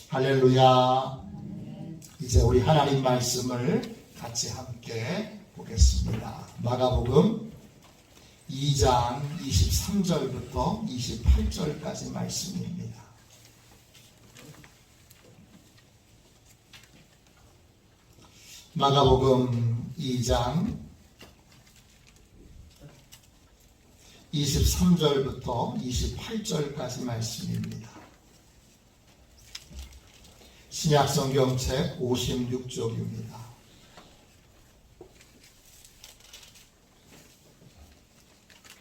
할렐루야. 이제 우리 하나님 말씀을 같이 함께 보겠습니다. 마가복음 2장 23절부터 28절까지 말씀입니다. 마가복음 2장 23절부터 28절까지 말씀입니다. 신약성경책 56쪽입니다.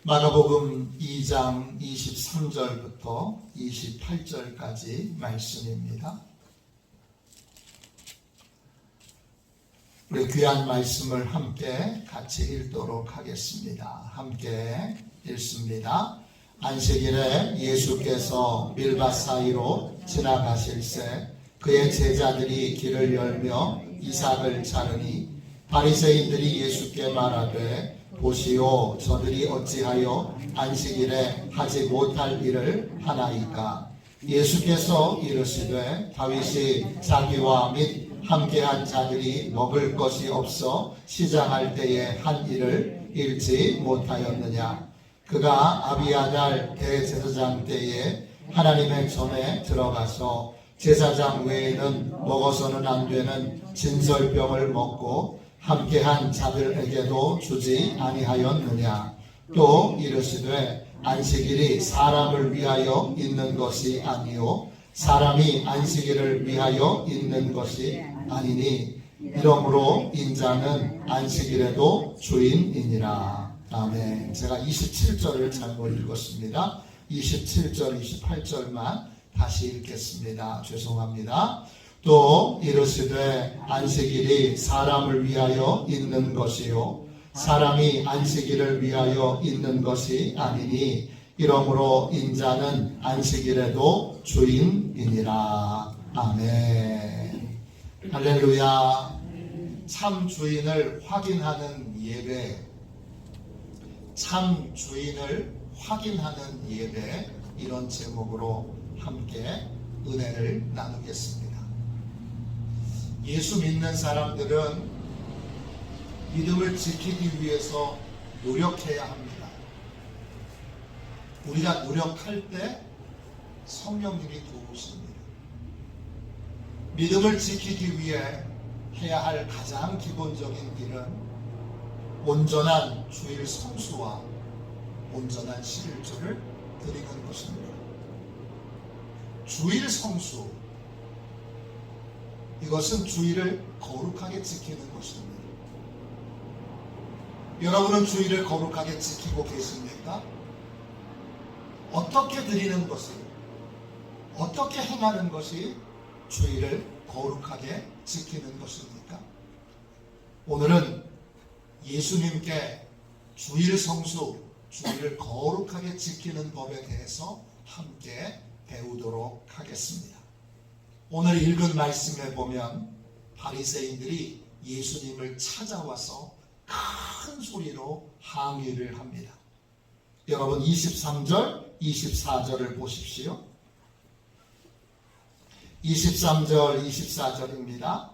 마가복음 2장 23절부터 28절까지 말씀입니다. 우리 귀한 말씀을 함께 같이 읽도록 하겠습니다. 함께 읽습니다. 안식일에 예수께서 밀밭 사이로 지나가실새 그의 제자들이 길을 열며 이삭을 자르니 바리새인들이 예수께 말하되 보시오, 저들이 어찌하여 안식일에 하지 못할 일을 하나이까? 예수께서 이르시되 다윗이 자기와 및 함께한 자들이 먹을 것이 없어 시장할 때에 한 일을 잃지 못하였느냐? 그가 아비아달 대제사장 때에 하나님의 전에 들어가서 제사장 외에는 먹어서는 안 되는 진설병을 먹고 함께한 자들에게도 주지 아니하였느냐? 또 이르시되 안식일이 사람을 위하여 있는 것이 아니요 사람이 안식일을 위하여 있는 것이 아니니 이러므로 인자는 안식일에도 주인이니라. 아멘. 제가 27절을 잘못 읽었습니다. 27절, 28절만 다시 읽겠습니다. 죄송합니다. 또 이르시되 안식일이 사람을 위하여 있는 것이요 사람이 안식일을 위하여 있는 것이 아니니 이러므로 인자는 안식일에도 주인이니라. 아멘. 할렐루야. 참 주인을 확인하는 예배, 참 주인을 확인하는 예배, 이런 제목으로 함께 은혜를 나누겠습니다. 예수 믿는 사람들은 믿음을 지키기 위해서 노력해야 합니다. 우리가 노력할 때 성령님이 도우십니다. 믿음을 지키기 위해 해야 할 가장 기본적인 일은 온전한 주일 성수와 온전한 11조를 드리는 것입니다. 주일 성수, 이것은 주일을 거룩하게 지키는 것입니다. 여러분은 주일을 거룩하게 지키고 계십니까? 어떻게 드리는 것이, 어떻게 행하는 것이 주일을 거룩하게 지키는 것입니까? 오늘은 예수님께 주일 성수, 주일을 거룩하게 지키는 법에 대해서 함께 배우도록 하겠습니다. 오늘 읽은 말씀에 보면 바리새인들이 예수님을 찾아와서 큰 소리로 항의를 합니다. 여러분 23절, 24절을 보십시오. 23절, 24절입니다.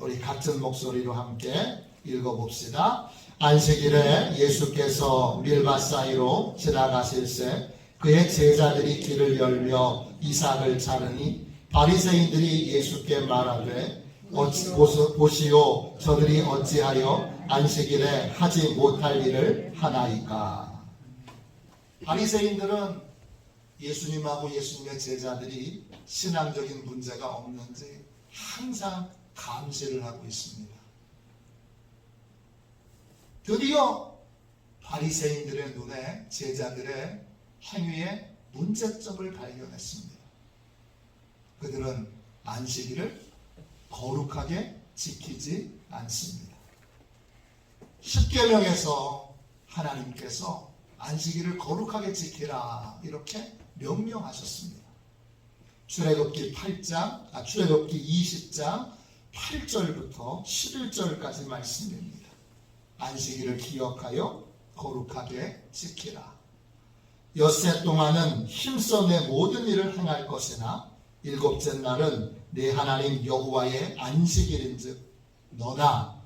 우리 같은 목소리로 함께 읽어봅시다. 안식일에 예수께서 밀밭 사이로 지나가실새 그의 제자들이 길을 열며 이삭을 자르니 바리새인들이 예수께 말하되 보시오, 저들이 어찌하여 안식일에 하지 못할 일을 하나이까? 바리새인들은 예수님하고 예수님의 제자들이 신앙적인 문제가 없는지 항상 감시를 하고 있습니다. 드디어 바리새인들의 눈에 제자들의 행위에 문제점을 발견했습니다. 그들은 안식일을 거룩하게 지키지 않습니다. 십계명에서 하나님께서 안식일을 거룩하게 지키라 이렇게 명령하셨습니다. 출애굽기 20장 8절부터 11절까지 말씀입니다. 안식일을 기억하여 거룩하게 지키라. 엿새 동안은 힘써 내 모든 일을 행할 것이나 일곱째 날은 내 하나님 여호와의 안식일인즉 너나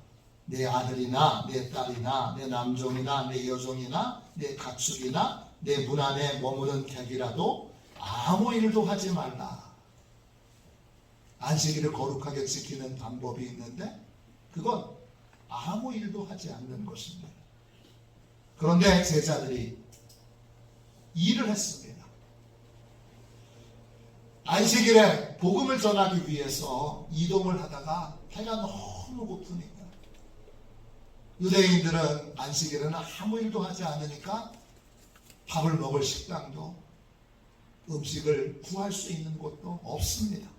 내 아들이나 내 딸이나 내 남종이나 내 여종이나 내 가축이나 내 문 안에 머무는 객이라도 아무 일도 하지 말라. 안식일을 거룩하게 지키는 방법이 있는데 그건 아무 일도 하지 않는 것입니다. 그런데 제자들이 일을 했습니다. 안식일에 복음을 전하기 위해서 이동을 하다가 배가 너무 고프니까 유대인들은 안식일에는 아무 일도 하지 않으니까 밥을 먹을 식당도 음식을 구할 수 있는 곳도 없습니다.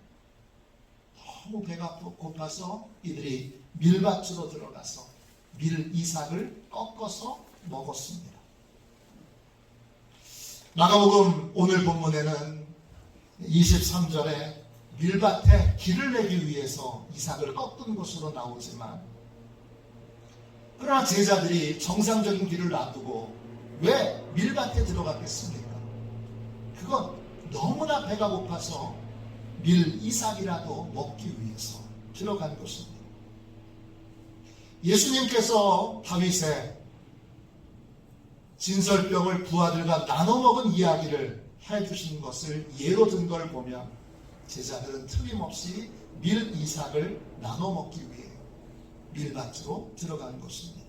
너무 배가 고파서 이들이 밀밭으로 들어가서 밀 이삭을 꺾어서 먹었습니다. 마가복음 오늘 본문에는 23절에 밀밭에 길을 내기 위해서 이삭을 꺾은 것으로 나오지만 그러나 제자들이 정상적인 길을 놔두고 왜 밀밭에 들어갔겠습니까? 그건 너무나 배가 고파서 밀 이삭이라도 먹기 위해서 들어간 것입니다. 예수님께서 다윗의 진설병을 부하들과 나눠 먹은 이야기를 해주신 것을 예로 든 걸 보면 제자들은 틀림없이 밀 이삭을 나눠 먹기 위해 밀밭으로 들어간 것입니다.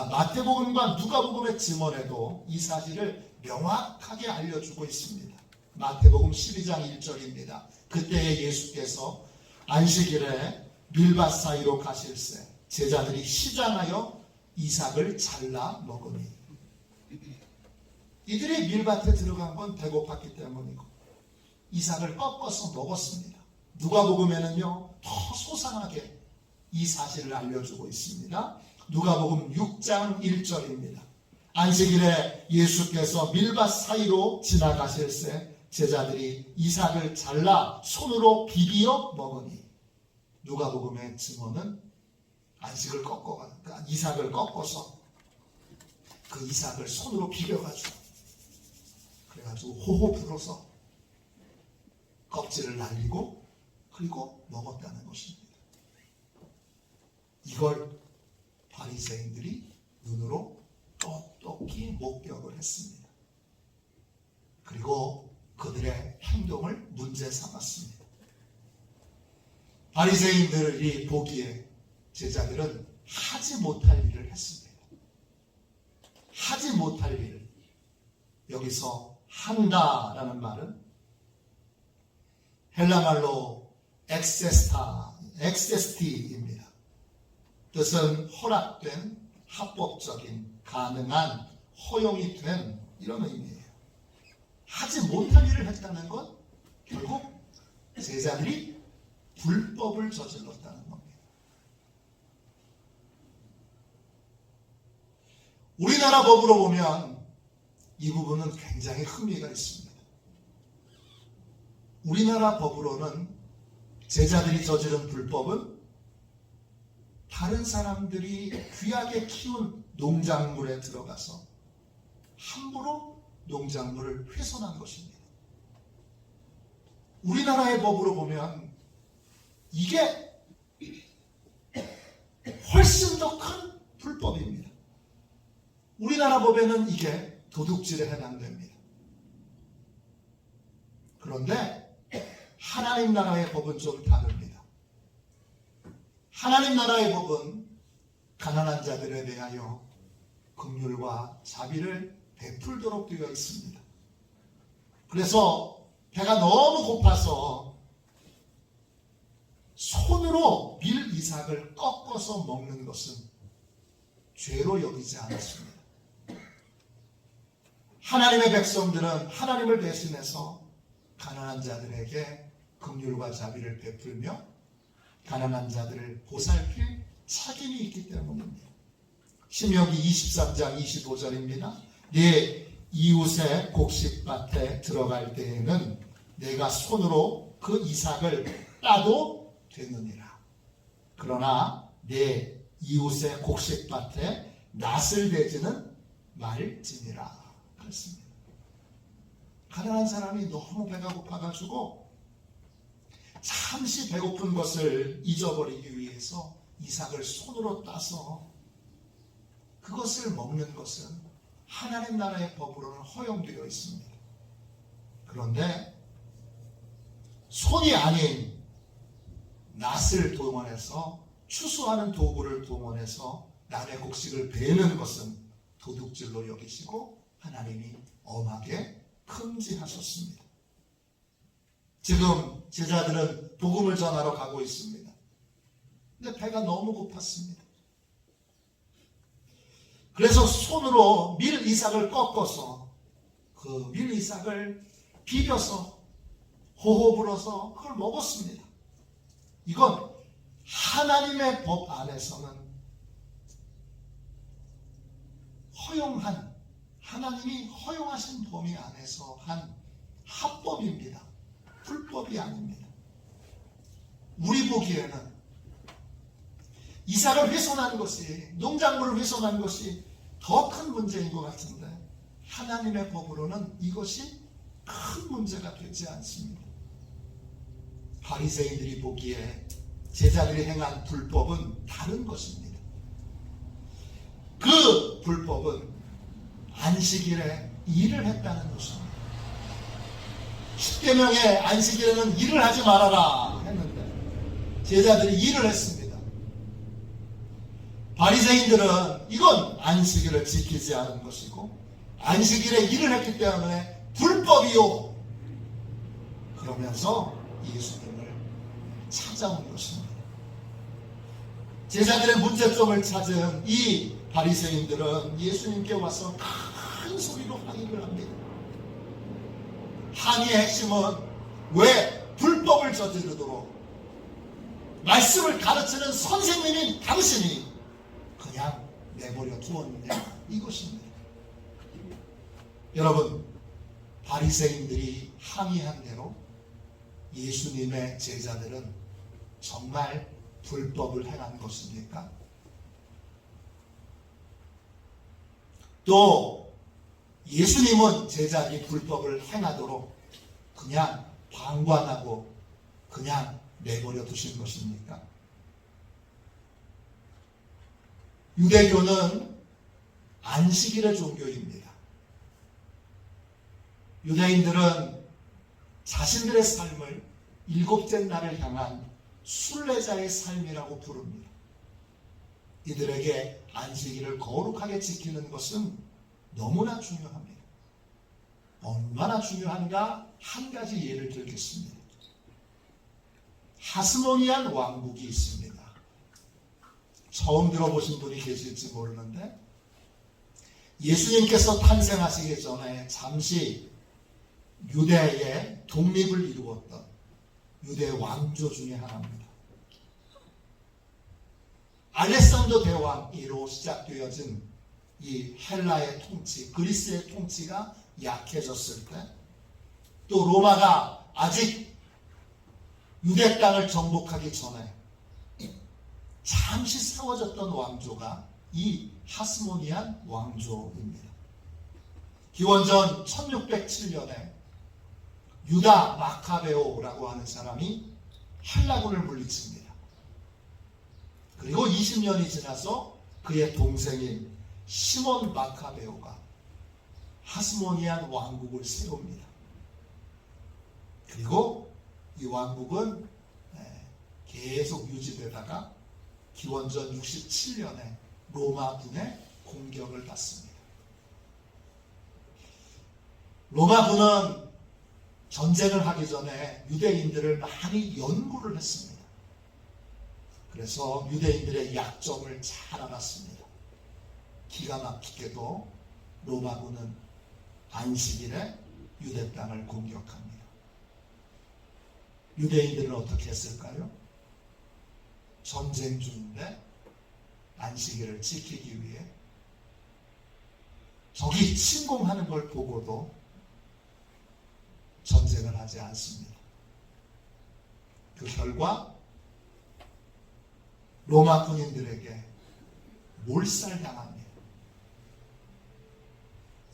마태복음과 누가복음의 증언에도 이 사실을 명확하게 알려주고 있습니다. 마태복음 12장 1절입니다. 그때에 예수께서 안식일에 밀밭 사이로 가실새 제자들이 시장하여 이삭을 잘라 먹으니 이들이 밀밭에 들어간 건 배고팠기 때문이고 이삭을 꺾어서 먹었습니다. 누가복음에는요 더 소상하게 이 사실을 알려주고 있습니다. 누가복음 6장 1절입니다. 안식일에 예수께서 밀밭 사이로 지나가실새 제자들이 이삭을 잘라 손으로 비비어 먹으니 누가복음의 증언은 이삭을 꺾어서 그 이삭을 손으로 비벼가지고 그래가지고 호호 불어서 껍질을 날리고 그리고 먹었다는 것입니다. 이걸 바리새인들이 눈으로 똑똑히 목격을 했습니다. 그리고 그들의 행동을 문제 삼았습니다. 바리새인들이 보기에 제자들은 하지 못할 일을 했습니다. 하지 못할 일을 여기서 한다라는 말은 헬라말로 엑세스티입니다. 뜻은 허락된, 합법적인, 가능한, 허용이 된 이런 의미예요. 하지 못할 일을 했다는 건 결국 제자들이 불법을 저질렀다는 겁니다. 우리나라 법으로 보면 이 부분은 굉장히 흥미가 있습니다. 우리나라 법으로는 제자들이 저지른 불법은 다른 사람들이 귀하게 키운 농작물에 들어가서 함부로 농작물을 훼손한 것입니다. 우리나라의 법으로 보면 이게 훨씬 더 큰 불법입니다. 우리나라 법에는 이게 도둑질에 해당됩니다. 그런데 하나님 나라의 법은 좀 다릅니다. 하나님 나라의 법은 가난한 자들에 대하여 긍휼과 자비를 베풀도록 되어 있습니다. 그래서 배가 너무 고파서 손으로 밀 이삭을 꺾어서 먹는 것은 죄로 여기지 않았습니다. 하나님의 백성들은 하나님을 대신해서 가난한 자들에게 긍휼과 자비를 베풀며 가난한 자들을 보살필 책임이 있기 때문입니다. 신명기 23장 25절입니다. 네 이웃의 곡식밭에 들어갈 때에는 내가 손으로 그 이삭을 따도 되느니라. 그러나 내 이웃의 곡식밭에 낫을 대지는 말지니라. 그렇습니다. 가난한 사람이 너무 배가 고파가지고 잠시 배고픈 것을 잊어버리기 위해서 이삭을 손으로 따서 그것을 먹는 것은 하나님 나라의 법으로는 허용되어 있습니다. 그런데 손이 아닌 낫을 동원해서 추수하는 도구를 동원해서 남의 곡식을 베는 것은 도둑질로 여기시고 하나님이 엄하게 금지하셨습니다. 지금 제자들은 복음을 전하러 가고 있습니다. 근데 배가 너무 고팠습니다. 그래서 손으로 밀 이삭을 꺾어서 그 밀 이삭을 비벼서 호호 불어서 그걸 먹었습니다. 이건 하나님의 법 안에서는 허용한, 하나님이 허용하신 범위 안에서 한 합법입니다. 불법이 아닙니다. 우리 보기에는 이삭을 훼손한 것이, 농작물을 훼손한 것이 더 큰 문제인 것 같은데 하나님의 법으로는 이것이 큰 문제가 되지 않습니다. 바리새인들이 보기에 제자들이 행한 불법은 다른 것입니다. 그 불법은 안식일에 일을 했다는 것입니다. 십계명에 안식일에는 일을 하지 말아라 했는데 제자들이 일을 했습니다. 바리새인들은 이건 안식일을 지키지 않은 것이고 안식일에 일을 했기 때문에 불법이요 그러면서 예수님을 찾아온 것입니다. 제자들의 문제점을 찾은 이 바리새인들은 예수님께 와서 큰 소리로 항의를 합니다. 항의의 핵심은 왜 불법을 저지르도록 말씀을 가르치는 선생님인 당신이 그냥 내버려 두었느냐 이것입니다. 여러분, 바리새인들이 항의한 대로 예수님의 제자들은 정말 불법을 행한 것입니까? 또 예수님은 제자들이 불법을 행하도록 그냥 방관하고 그냥 내버려 두신 것입니까? 유대교는 안식일의 종교입니다. 유대인들은 자신들의 삶을 일곱째 날을 향한 순례자의 삶이라고 부릅니다. 이들에게 안식일을 거룩하게 지키는 것은 너무나 중요합니다. 얼마나 중요한가 한 가지 예를 들겠습니다. 하스모니안 왕국이 있습니다. 처음 들어보신 분이 계실지 모르는데 예수님께서 탄생하시기 전에 잠시 유대의 독립을 이루었던 유대 왕조 중에 하나입니다. 알렉산더 대왕으로 시작되어진 이 헬라의 통치, 그리스의 통치가 약해졌을 때, 또 로마가 아직 유대 땅을 정복하기 전에 잠시 세워졌던 왕조가 이 하스모니안 왕조입니다. 기원전 1607년에 유다 마카베오라고 하는 사람이 헬라군을 물리칩니다. 그리고 20년이 지나서 그의 동생인 시몬 마카베오가 하스모니안 왕국을 세웁니다. 그리고 이 왕국은 계속 유지되다가 기원전 67년에 로마군의 공격을 받습니다. 로마군은 전쟁을 하기 전에 유대인들을 많이 연구를 했습니다. 그래서 유대인들의 약점을 잘 알았습니다. 기가 막히게도 로마군은 안식일에 유대 땅을 공격합니다. 유대인들은 어떻게 했을까요? 전쟁 중인데 안식일을 지키기 위해 적이 침공하는 걸 보고도 전쟁을 하지 않습니다. 그 결과 로마 군인들에게 몰살당합니다.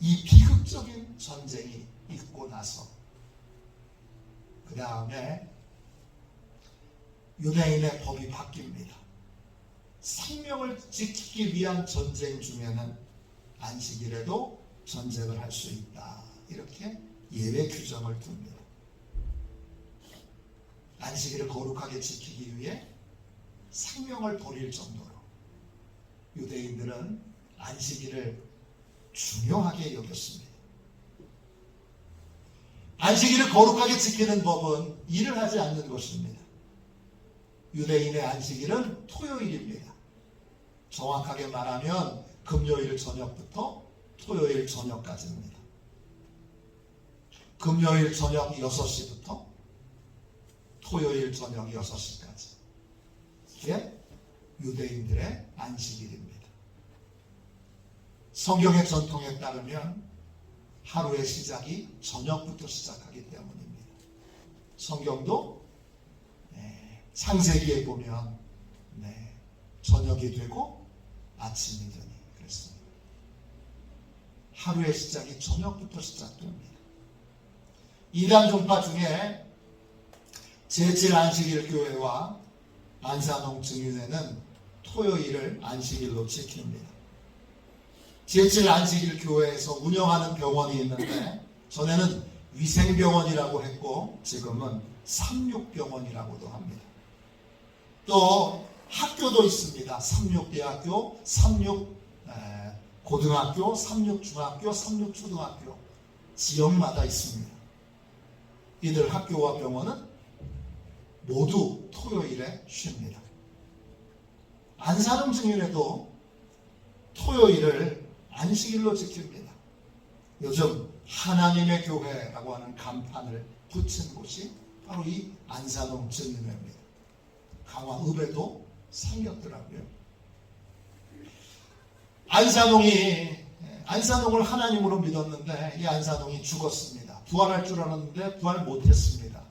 이 영적인 전쟁이 있고 나서 그 다음에 유대인의 법이 바뀝니다. 생명을 지키기 위한 전쟁 중에는 안식일에도 전쟁을 할 수 있다. 이렇게 예외 규정을 둡니다. 안식일을 거룩하게 지키기 위해 생명을 버릴 정도로 유대인들은 안식일을 중요하게 여겼습니다. 안식일을 거룩하게 지키는 법은 일을 하지 않는 것입니다. 유대인의 안식일은 토요일입니다. 정확하게 말하면 금요일 저녁부터 토요일 저녁까지입니다. 금요일 저녁 6시부터 토요일 저녁 6시까지. 이게 유대인들의 안식일입니다. 성경의 전통에 따르면 하루의 시작이 저녁부터 시작하기 때문입니다. 성경도 창세기에 보면 저녁이 되고 아침이 되니 그랬습니다. 하루의 시작이 저녁부터 시작됩니다. 이단 종파 중에 제7안식일 교회와 안산홍 증인회는 토요일을 안식일로 지킵니다. 제7안식일 교회에서 운영하는 병원이 있는데 전에는 위생병원이라고 했고 지금은 삼육병원이라고도 합니다. 또 학교도 있습니다. 삼육대학교, 삼육고등학교, 삼육중학교, 삼육초등학교 지역마다 있습니다. 이들 학교와 병원은 모두 토요일에 쉽니다. 안산홍 증인회도 토요일을 안식일로 지킵니다. 요즘 하나님의 교회라고 하는 간판을 붙인 곳이 바로 이 안산홍 증인회입니다. 강화읍에도 생겼더라고요. 안산홍을 하나님으로 믿었는데 이 안산홍이 죽었습니다. 부활할 줄 알았는데 부활 못했습니다.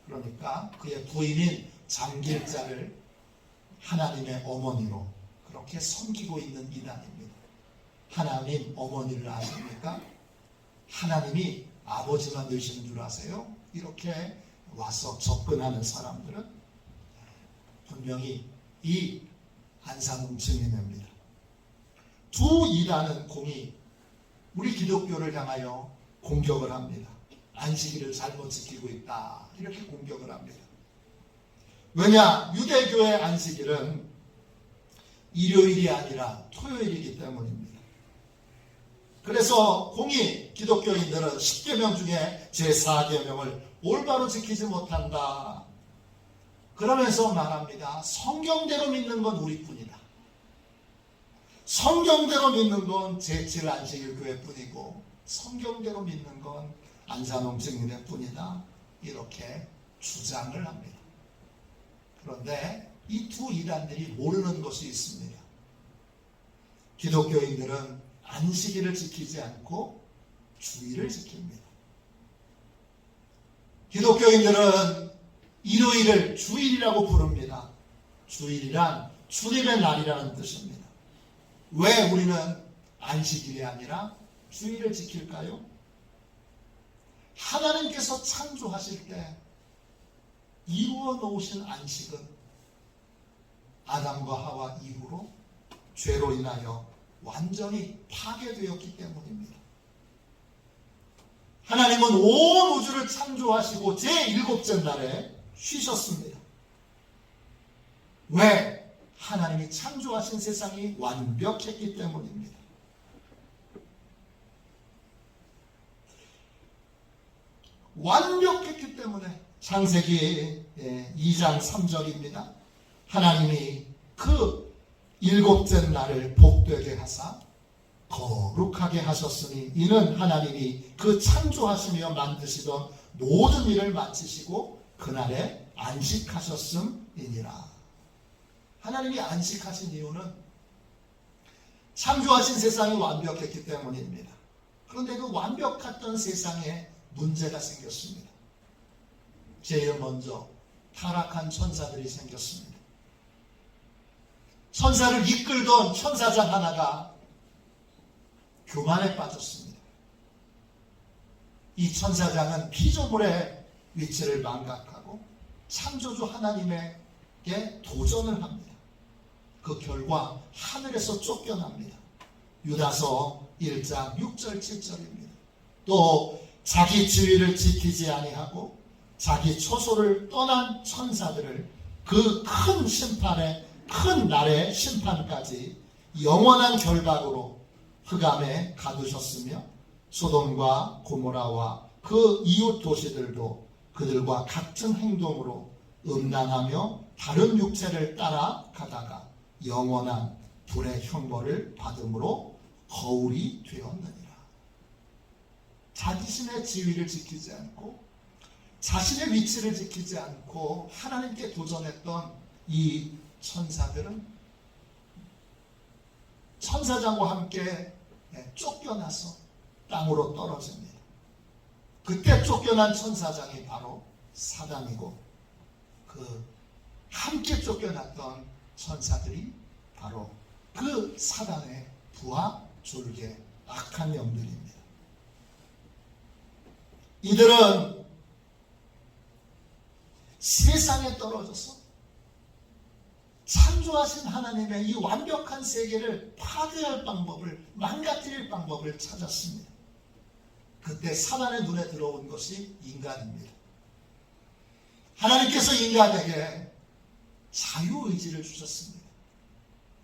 그러니까 그의 부인인 장길자를 하나님의 어머니로 그렇게 섬기고 있는 이단입니다. 하나님 어머니를 아십니까? 하나님이 아버지만 되시는 줄 아세요? 이렇게 와서 접근하는 사람들은 분명히 이 안산홍 증인회입니다. 두 이단은 공이 우리 기독교를 향하여 공격을 합니다. 안식일을 잘못 지키고 있다. 이렇게 공격을 합니다. 왜냐? 유대교의 안식일은 일요일이 아니라 토요일이기 때문입니다. 그래서 공이 기독교인들은 10계명 중에 제4계명을 올바로 지키지 못한다. 그러면서 말합니다. 성경대로 믿는 건 우리뿐이다. 성경대로 믿는 건 제7안식일 교회뿐이고 성경대로 믿는 건 안산홍 증인회뿐이다. 이렇게 주장을 합니다. 그런데 이 두 이단들이 모르는 것이 있습니다. 기독교인들은 안식일을 지키지 않고 주일을 지킵니다. 기독교인들은 일요일을 주일이라고 부릅니다. 주일이란 주님의 날이라는 뜻입니다. 왜 우리는 안식일이 아니라 주일을 지킬까요? 하나님께서 창조하실 때 이루어 놓으신 안식은 아담과 하와 이후로 죄로 인하여 완전히 파괴되었기 때문입니다. 하나님은 온 우주를 창조하시고 제7째 날에 쉬셨습니다. 왜? 하나님이 창조하신 세상이 완벽했기 때문입니다. 완벽했기 때문에 창세기 2장 3절입니다. 하나님이 그 7째 날을 복되게 하사 거룩하게 하셨으니 이는 하나님이 그 창조하시며 만드시던 모든 일을 마치시고 그날에 안식하셨음이니라. 하나님이 안식하신 이유는 창조하신 세상이 완벽했기 때문입니다. 그런데 그 완벽했던 세상에 문제가 생겼습니다. 제일 먼저 타락한 천사들이 생겼습니다. 천사를 이끌던 천사장 하나가 교만에 빠졌습니다. 이 천사장은 피조물의 위치를 망각하고 창조주 하나님에게 도전을 합니다. 그 결과 하늘에서 쫓겨납니다. 유다서 1장 6절 7절입니다. 또 자기 지위를 지키지 아니하고 자기 처소를 떠난 천사들을 그 큰 심판의 큰 날의 심판까지 영원한 결박으로 흑암에 가두셨으며 소돔과 고모라와 그 이웃 도시들도 그들과 같은 행동으로 음란하며 다른 육체를 따라가다가 영원한 불의 형벌을 받음으로 거울이 되었느니라. 자신의 지위를 지키지 않고 자신의 위치를 지키지 않고 하나님께 도전했던 이 천사들은 천사장과 함께 쫓겨나서 땅으로 떨어집니다. 그때 쫓겨난 천사장이 바로 사단이고 그 함께 쫓겨났던 천사들이 바로 그 사단의 부하 졸개 악한 영들입니다. 이들은 세상에 떨어져서 창조하신 하나님의 이 완벽한 세계를 파괴할 방법을, 망가뜨릴 방법을 찾았습니다. 그때 사단의 눈에 들어온 것이 인간입니다. 하나님께서 인간에게 자유의지를 주셨습니다.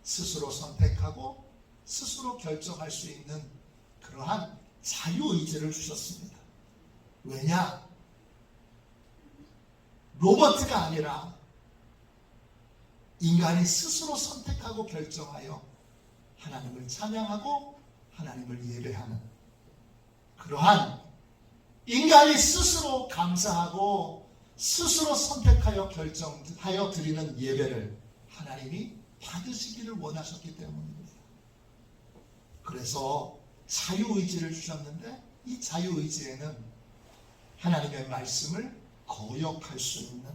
스스로 선택하고 스스로 결정할 수 있는 그러한 자유의지를 주셨습니다. 왜냐? 로봇가 아니라 인간이 스스로 선택하고 결정하여 하나님을 찬양하고 하나님을 예배하는 그러한 인간이 스스로 감사하고 스스로 선택하여 결정하여 드리는 예배를 하나님이 받으시기를 원하셨기 때문입니다. 그래서 자유의지를 주셨는데 이 자유의지에는 하나님의 말씀을 거역할 수 있는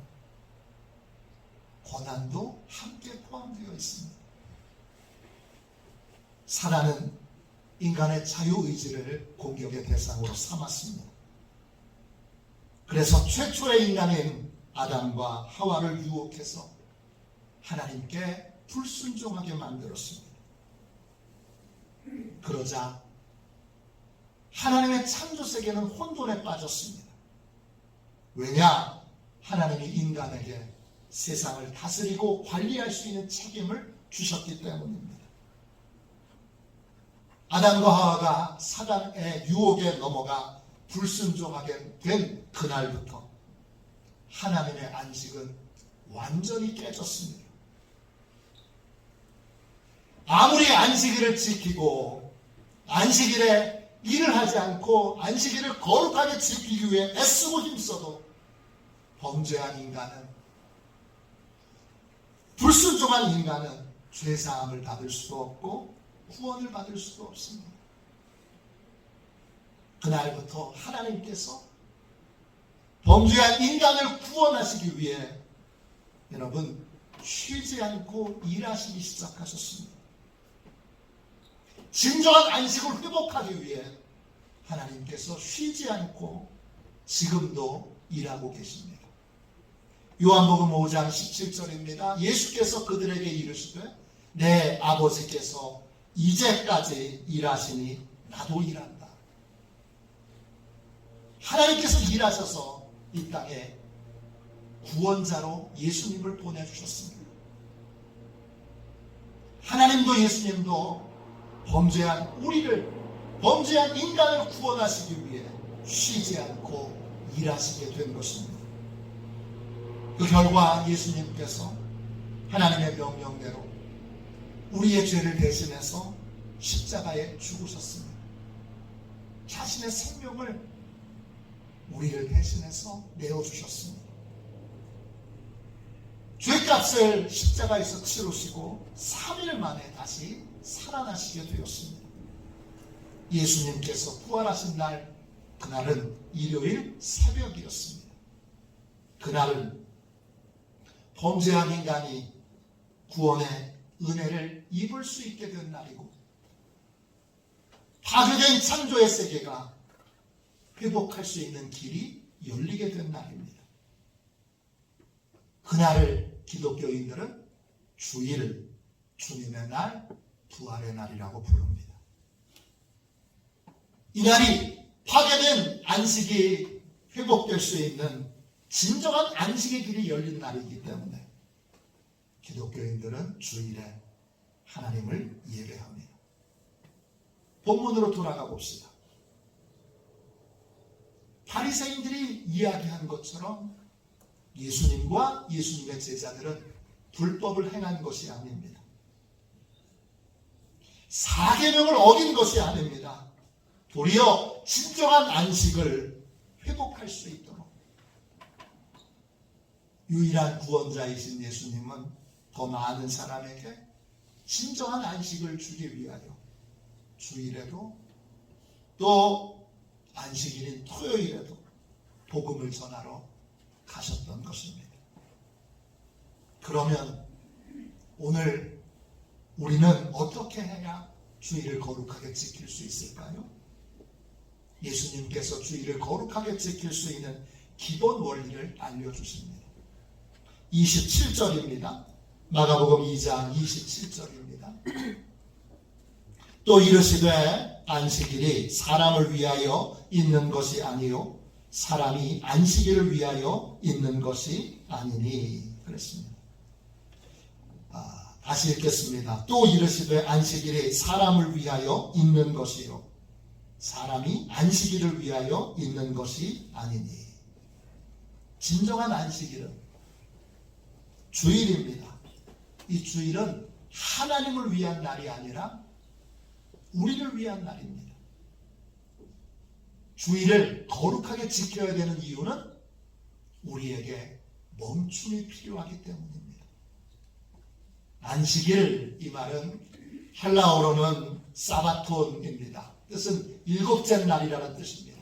고난도 함께 포함되어 있습니다. 사단은 인간의 자유의지를 공격의 대상으로 삼았습니다. 그래서 최초의 인간인 아담과 하와를 유혹해서 하나님께 불순종하게 만들었습니다. 그러자 하나님의 창조세계는 혼돈에 빠졌습니다. 왜냐? 하나님이 인간에게 세상을 다스리고 관리할 수 있는 책임을 주셨기 때문입니다. 아담과 하와가 사단의 유혹에 넘어가 불순종하게 된 그날부터 하나님의 안식은 완전히 깨졌습니다. 아무리 안식일을 지키고 안식일에 일을 하지 않고 안식일을 거룩하게 지키기 위해 애쓰고 힘써도 범죄한 인간은, 불순종한 인간은 죄사함을 받을 수도 없고 구원을 받을 수도 없습니다. 그날부터 하나님께서 범죄한 인간을 구원하시기 위해 여러분 쉬지 않고 일하시기 시작하셨습니다. 진정한 안식을 회복하기 위해 하나님께서 쉬지 않고 지금도 일하고 계십니다. 요한복음 5장 17절입니다. 예수께서 그들에게 이르시되 내 아버지께서 이제까지 일하시니 나도 일한다. 하나님께서 일하셔서 이 땅에 구원자로 예수님을 보내주셨습니다. 하나님도 예수님도 범죄한 우리를, 범죄한 인간을 구원하시기 위해 쉬지 않고 일하시게 된 것입니다. 그 결과 예수님께서 하나님의 명령대로 우리의 죄를 대신해서 십자가에 죽으셨습니다. 자신의 생명을 우리를 대신해서 내어주셨습니다. 죄값을 십자가에서 치르시고 3일 만에 다시 살아나시게 되었습니다. 예수님께서 부활하신 날, 그날은 일요일 새벽이었습니다. 그날은 범죄한 인간이 구원의 은혜를 입을 수 있게 된 날이고, 파괴된 창조의 세계가 회복할 수 있는 길이 열리게 된 날입니다. 그날을 기독교인들은 주일, 주님의 날, 부활의 날이라고 부릅니다. 이 날이 파괴된 안식이 회복될 수 있는 진정한 안식의 길이 열린 날이기 때문에 기독교인들은 주일에 하나님을 예배합니다. 본문으로 돌아가 봅시다. 바리새인들이 이야기한 것처럼 예수님과 예수님의 제자들은 불법을 행한 것이 아닙니다. 사계명을 어긴 것이 아닙니다. 도리어 진정한 안식을 회복할 수 있도록 유일한 구원자이신 예수님은 더 많은 사람에게 진정한 안식을 주기 위하여 주일에도 또 안식일인 토요일에도 복음을 전하러 가셨던 것입니다. 그러면 오늘 우리는 어떻게 해야 주일을 거룩하게 지킬 수 있을까요? 예수님께서 주일을 거룩하게 지킬 수 있는 기본 원리를 알려주십니다. 27절입니다. 마가복음 2장 27절입니다. 또 이르시되 안식일이 사람을 위하여 있는 것이 아니요 사람이 안식일을 위하여 있는 것이 아니니 그랬습니다. 다시 읽겠습니다. 또 이르시되 안식일이 사람을 위하여 있는 것이요 사람이 안식일을 위하여 있는 것이 아니니. 진정한 안식일은 주일입니다. 이 주일은 하나님을 위한 날이 아니라 우리를 위한 날입니다. 주일을 거룩하게 지켜야 되는 이유는 우리에게 멈춤이 필요하기 때문입니다. 안식일, 이 말은 헬라어로는 사바톤입니다. 뜻은 일곱째 날이라는 뜻입니다.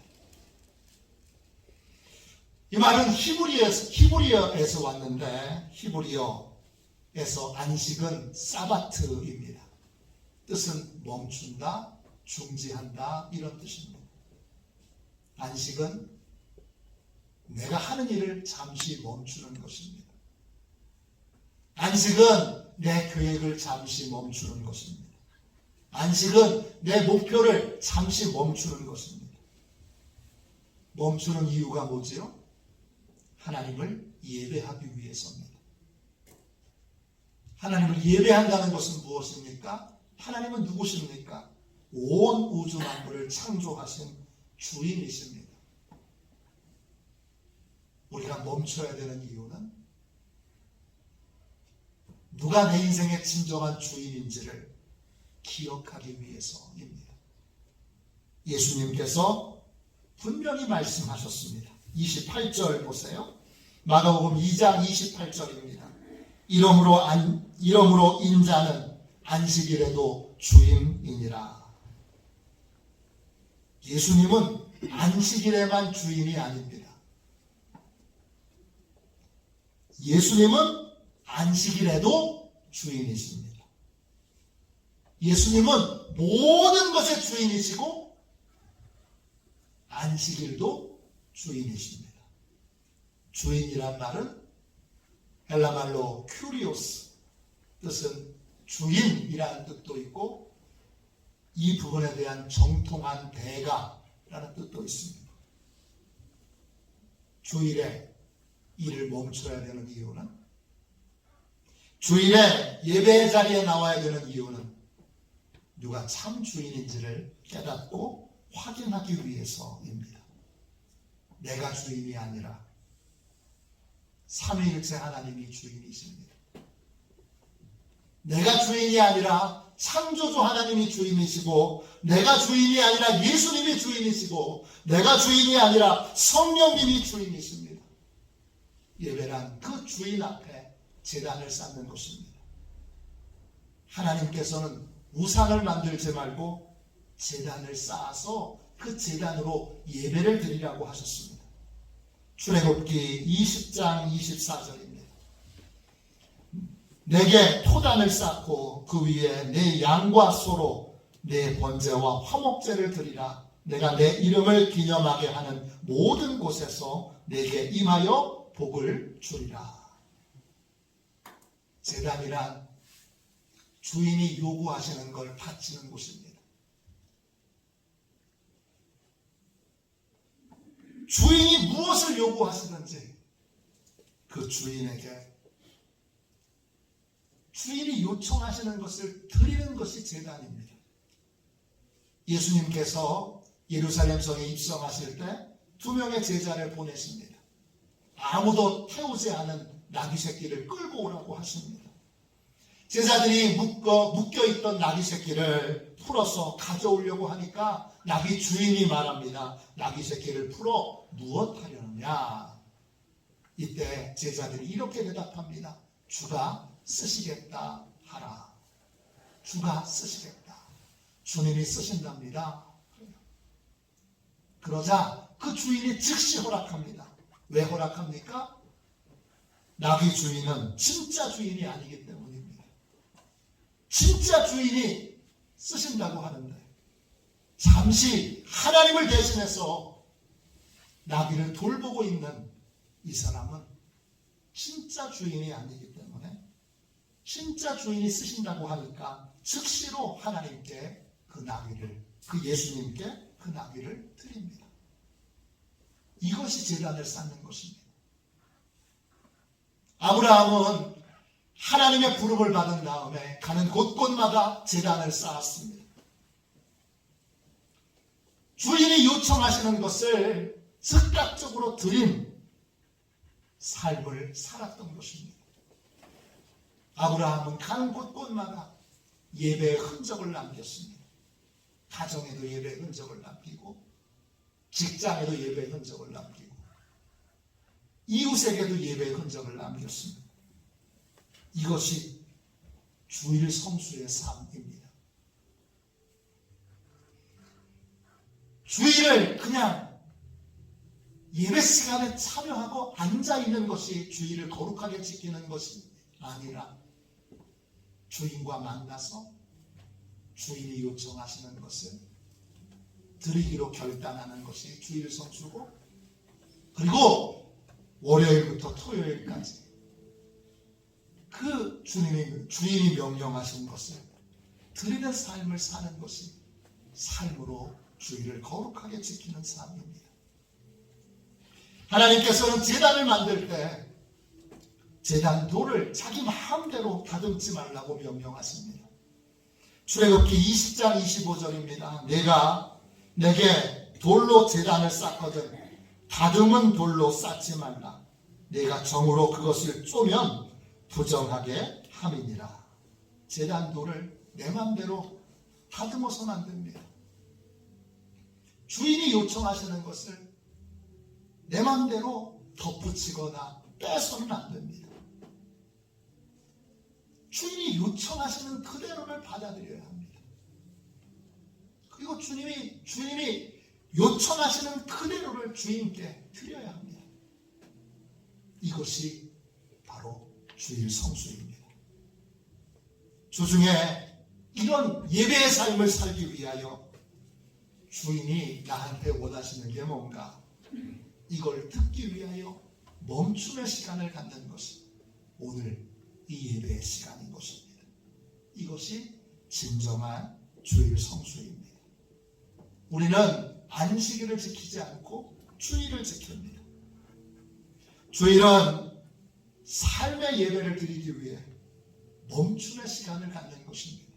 이 말은 히브리어에서 왔는데 히브리어에서 안식은 사바트입니다. 뜻은 멈춘다, 중지한다 이런 뜻입니다. 안식은 내가 하는 일을 잠시 멈추는 것입니다. 안식은 내 계획을 잠시 멈추는 것입니다. 안식은 내 목표를 잠시 멈추는 것입니다. 멈추는 이유가 뭐지요? 하나님을 예배하기 위해서입니다. 하나님을 예배한다는 것은 무엇입니까? 하나님은 누구십니까? 온 우주 만물을 창조하신 주인이십니다. 우리가 멈춰야 되는 이유는 누가 내 인생의 진정한 주인인지를 기억하기 위해서입니다. 예수님께서 분명히 말씀하셨습니다. 28절 보세요. 마가복음 2장 28절입니다. 이러므로 인자는 안식일에도 주인이니라. 예수님은 안식일에만 주인이 아닙니다. 예수님은 안식일에도 주인이십니다. 예수님은 모든 것의 주인이시고 안식일도 주인이십니다. 주인이란 말은 헬라말로 큐리오스, 뜻은 주인이라는 뜻도 있고 이 부분에 대한 정통한 대가라는 뜻도 있습니다. 주일에 일을 멈춰야 되는 이유는, 주일에 예배의 자리에 나와야 되는 이유는 누가 참 주인인지를 깨닫고 확인하기 위해서입니다. 내가 주인이 아니라 삼위일체 하나님이 주인이십니다. 내가 주인이 아니라 창조주 하나님이 주인이시고, 내가 주인이 아니라 예수님이 주인이시고, 내가 주인이 아니라 성령님이 주인이십니다. 예배란 그 주인 앞에 제단을 쌓는 것입니다. 하나님께서는 우상을 만들지 말고 제단을 쌓아서 그 제단으로 예배를 드리라고 하셨습니다. 출애굽기 20장 24절입니다. 내게 토단을 쌓고 그 위에 내 양과 소로 내 번제와 화목제를 드리라 내가 내 이름을 기념하게 하는 모든 곳에서 내게 임하여 복을 주리라. 제단이란 주인이 요구하시는 걸 바치는 곳입니다. 주인이 무엇을 요구하시든지 그 주인에게 주인이 요청하시는 것을 드리는 것이 제단입니다. 예수님께서 예루살렘 성에 입성하실 때 2명의 제자를 보내십니다. 아무도 태우지 않은 나귀 새끼를 끌고 오라고 하십니다. 제자들이 묶여있던 나귀 새끼를 풀어서 가져오려고 하니까 나귀 주인이 말합니다. 나귀 새끼를 풀어 무엇 하려느냐? 이때 제자들이 이렇게 대답합니다. 주가 쓰시겠다 하라. 주가 쓰시겠다. 주님이 쓰신답니다. 그러자 그 주인이 즉시 허락합니다. 왜 허락합니까? 나귀 주인은 진짜 주인이 아니기 때문입니다. 진짜 주인이 쓰신다고 하는데 잠시 하나님을 대신해서 나귀를 돌보고 있는 이 사람은 진짜 주인이 아니기 때문에 진짜 주인이 쓰신다고 하니까 즉시로 하나님께 그 나귀를, 그 예수님께 그 나귀를 드립니다. 이것이 제단을 쌓는 것입니다. 아브라함은 하나님의 부름을 받은 다음에 가는 곳곳마다 제단을 쌓았습니다. 주인이 요청하시는 것을 즉각적으로 드린 삶을 살았던 것입니다. 아브라함은 가는 곳곳마다 예배의 흔적을 남겼습니다. 가정에도 예배의 흔적을 남기고 직장에도 예배의 흔적을 남기고 이웃에게도 예배의 흔적을 남겼습니다. 이것이 주일 성수의 삶입니다. 주일을 그냥 예배 시간에 참여하고 앉아있는 것이 주일을 거룩하게 지키는 것이 아니라 주인과 만나서 주인이 요청하시는 것을 드리기로 결단하는 것이 주일 성수고, 그리고 월요일부터 토요일까지 그 주인이 명령하신 것을 드리는 삶을 사는 것이 삶으로 주일을 거룩하게 지키는 삶입니다. 하나님께서는 제단을 만들 때 제단 돌을 자기 마음대로 다듬지 말라고 명령하십니다. 출애굽기 20장 25절입니다. 내가 내게 돌로 제단을 쌓거든 다듬은 돌로 쌓지 말라. 내가 정으로 그것을 쪼면 부정하게 함이니라. 제단 돌을 내 맘대로 다듬어서 만듭니다. 주인이 요청하시는 것을 내 맘대로 덧붙이거나 빼서는 안 됩니다. 주인이 요청하시는 그대로를 받아들여야 합니다. 그리고 주님이 요청하시는 그대로를 주인께 드려야 합니다. 이것이 바로 주일 성수입니다. 주중에 이런 예배의 삶을 살기 위하여 주인이 나한테 원하시는 게 뭔가, 이걸 듣기 위하여 멈춤의 시간을 갖는 것이 오늘 이 예배의 시간인 것입니다. 이것이 진정한 주일 성수입니다. 우리는 안식일을 지키지 않고 주일을 지킵니다. 주일은 삶의 예배를 드리기 위해 멈춤의 시간을 갖는 것입니다.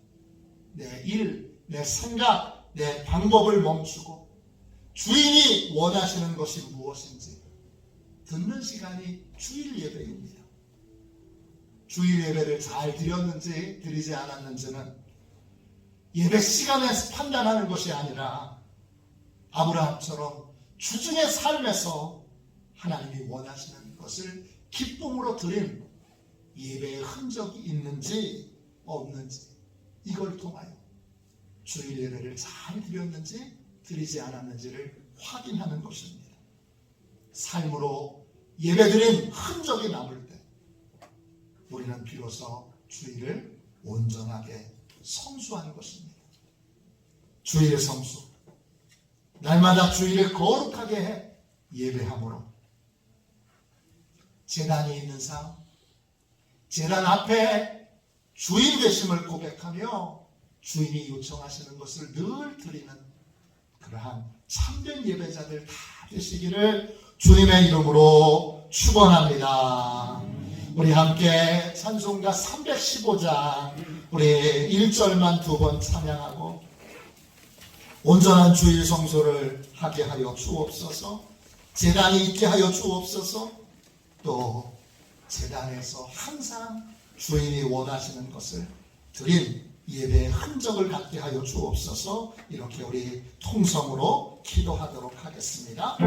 내 일, 내 생각, 내 방법을 멈추고 주인이 원하시는 것이 무엇인지 듣는 시간이 주일 예배입니다. 주일 예배를 잘 드렸는지 드리지 않았는지는 예배 시간에서 판단하는 것이 아니라 아브라함처럼 주중의 삶에서 하나님이 원하시는 것을 기쁨으로 드린 예배의 흔적이 있는지 없는지, 이걸 통하여 주일 예배를 잘 드렸는지 드리지 않았는지를 확인하는 것입니다. 삶으로 예배드린 흔적이 남을 때 우리는 비로소 주일을 온전하게 성수하는 것입니다. 주일의 성수, 날마다 주일을 거룩하게 해 예배함으로 제단이 있는 삶, 제단 앞에 주인 되심을 고백하며 주인이 요청하시는 것을 늘 드리는 그러한 참된 예배자들 다 되시기를 주님의 이름으로 축원합니다. 우리 함께 찬송가 315장 우리 1절만 2번 찬양하고 온전한 주일 성소를 하게 하여 주옵소서. 제단이 있게 하여 주옵소서. 또 제단에서 항상 주인이 원하시는 것을 드린 예배의 흔적을 갖게 하여 주옵소서. 이렇게 우리 통성으로 기도하도록 하겠습니다.